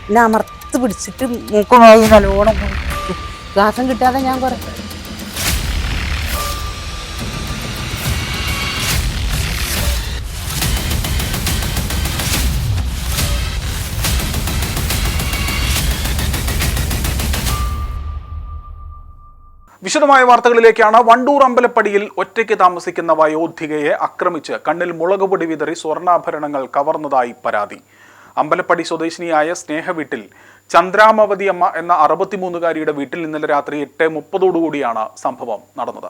എന്നെ അമർത്ത് പിടിച്ചിട്ട് മൂക്കുമായി നല്ലോണം ശ്വാസം കിട്ടാതെ ഞാൻ കുറേ വിശദമായ വാർത്തകളിലേക്കാണ്. വണ്ടൂർ അമ്പലപ്പടിയിൽ ഒറ്റയ്ക്ക് താമസിക്കുന്ന വയോധികയെ ആക്രമിച്ച് കണ്ണിൽ മുളകുപൊടി വിതറി സ്വർണ്ണാഭരണങ്ങൾ കവർന്നതായി പരാതി. അമ്പലപ്പടി സ്വദേശിനിയായ സ്നേഹവീട്ടിൽ ചന്ദ്രാമവതി അമ്മ എന്ന 63-കാരിയുടെ വീട്ടിൽ ഇന്നലെ രാത്രി 8:30 സംഭവം നടന്നത്.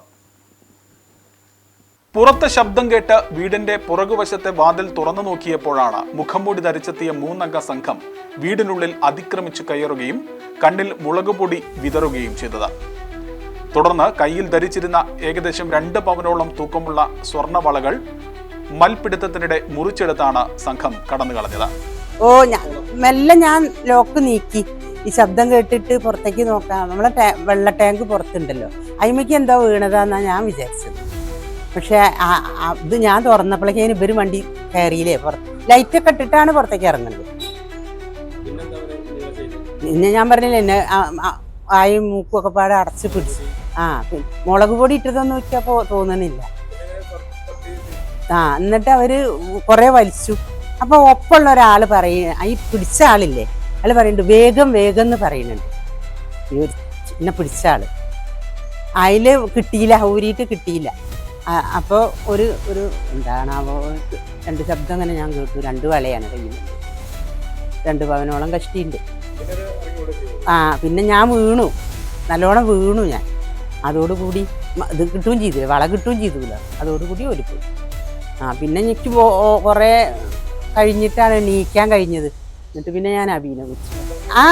പുറത്തെ ശബ്ദം കേട്ട് വീടിന്റെ പുറകുവശത്തെ വാതിൽ തുറന്നു നോക്കിയപ്പോഴാണ് മുഖംമൂടി ധരിച്ചെത്തിയ 3-അംഗ സംഘം വീടിനുള്ളിൽ അതിക്രമിച്ചു കയറുകയും കണ്ണിൽ മുളകുപൊടി വിതറുകയും ചെയ്തത്. തുടർന്ന് കയ്യിൽ ധരിച്ചിരുന്ന ഏകദേശം 2 പവനോളം തൂക്കമുള്ള സ്വർണ്ണവളകൾ മൽപിടുത്തത്തിനിടെ മുറിച്ചെടുത്താണ് സംഘം കടന്നു കളഞ്ഞത്. മെല്ലെ ഞാൻ ലോക്ക് നീക്കി. ഈ ശബ്ദം കേട്ടിട്ട് പുറത്തേക്ക് നോക്കാം. നമ്മളെ വെള്ള ടാങ്ക് പുറത്തുണ്ടല്ലോ, അയിമയ്ക്ക് എന്താ വീണതാന്നാ ഞാൻ വിചാരിച്ചത്. പക്ഷെ ഇത് ഞാൻ തുറന്നപ്പോഴേക്കും ഇവര് വണ്ടി കയറിയില്ലേ, ലൈറ്റൊക്കെ ഇട്ടിട്ടാണ് പുറത്തേക്ക് ഇറങ്ങുന്നത്. പിന്നെ ഞാൻ പറഞ്ഞില്ലേ, എന്നെ ആയും മൂക്കൊക്കെ പാടെ അടച്ച് പിടിച്ചു. മുളക് പൊടി ഇട്ടതൊന്നും വെച്ചപ്പോ തോന്നണില്ല. എന്നിട്ട് അവര് കുറെ വലിച്ചു. അപ്പൊ ഒപ്പമുള്ള ഒരാള് ഈ പിടിച്ച ആളില്ലേ, അയാൾ പറയുന്നുണ്ട് വേഗം വേഗം എന്ന് പറയുന്നുണ്ട്. എന്നെ പിടിച്ച ആള് അതില് കിട്ടിയില്ല, ഊരിയിട്ട് കിട്ടിയില്ല. അപ്പോൾ ഒരു എന്താണാവോ 2 ശബ്ദം അങ്ങനെ ഞാൻ കേട്ടു. 2 വലയാണ് കയ്യിൽ, 2 പവനോളം കഷ്ടിയുണ്ട്. പിന്നെ ഞാൻ വീണു, നല്ലോണം വീണു ഞാൻ. അതോടുകൂടി ഇത് കിട്ടുകയും ചെയ്തില്ല, വള കിട്ടുകയും ചെയ്തില്ല. അതോടുകൂടി ഓടിപ്പോയി. പിന്നെ എനിക്ക് കുറേ കഴിഞ്ഞിട്ടാണ് എണീക്കാൻ കഴിഞ്ഞത്. എന്നിട്ട് പിന്നെ ഞാൻ അബീനെ വിളിച്ചു.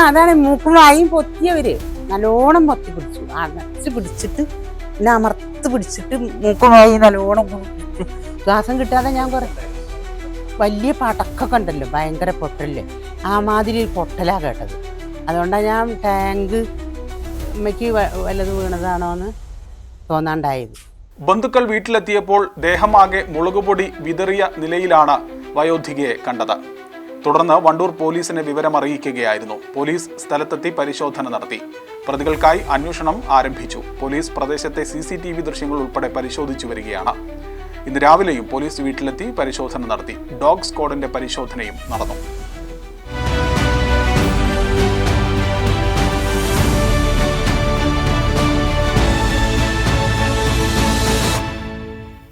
അതാണ് മൂക്കും വായും പൊത്തിയവര് നല്ലോണം പൊത്തി പിടിച്ചു. അടച്ച് പിടിച്ചിട്ട് പിന്നെ അമർത്ത് പിടിച്ചിട്ട് മൂക്കും വായും നല്ലോണം ശ്വാസം കിട്ടാതെ ഞാൻ കുറേ വലിയ പടക്കൊക്കെ ഉണ്ടല്ലോ, ഭയങ്കര പൊട്ടല്ലേ, മാതിരി പൊട്ടലാ കേട്ടത്. അതുകൊണ്ടാണ് ഞാൻ ടാങ്ക് അമ്മയ്ക്ക് വല്ലത് വീണതാണോ എന്ന് തോന്നാണ്ടായത്. ബന്ധുക്കൾ വീട്ടിലെത്തിയപ്പോൾ ദേഹമാകെ മുളകുപൊടി വിതറിയ നിലയിലാണ് വയോധികയെ കണ്ടത്. തുടർന്ന് വണ്ടൂർ പോലീസിനെ വിവരമറിയിക്കുകയായിരുന്നു. പോലീസ് സ്ഥലത്തെത്തി പരിശോധന നടത്തി. പ്രതികൾക്കായി അന്വേഷണം ആരംഭിച്ചു. പോലീസ് പ്രദേശത്തെ CCTV ദൃശ്യങ്ങൾ ഉൾപ്പെടെ പരിശോധിച്ചു വരികയാണ്. ഇന്ന് രാവിലെയും പോലീസ് വീട്ടിലെത്തി പരിശോധന നടത്തി. ഡോഗ് സ്ക്വാഡിന്റെ പരിശോധനയും നടന്നു.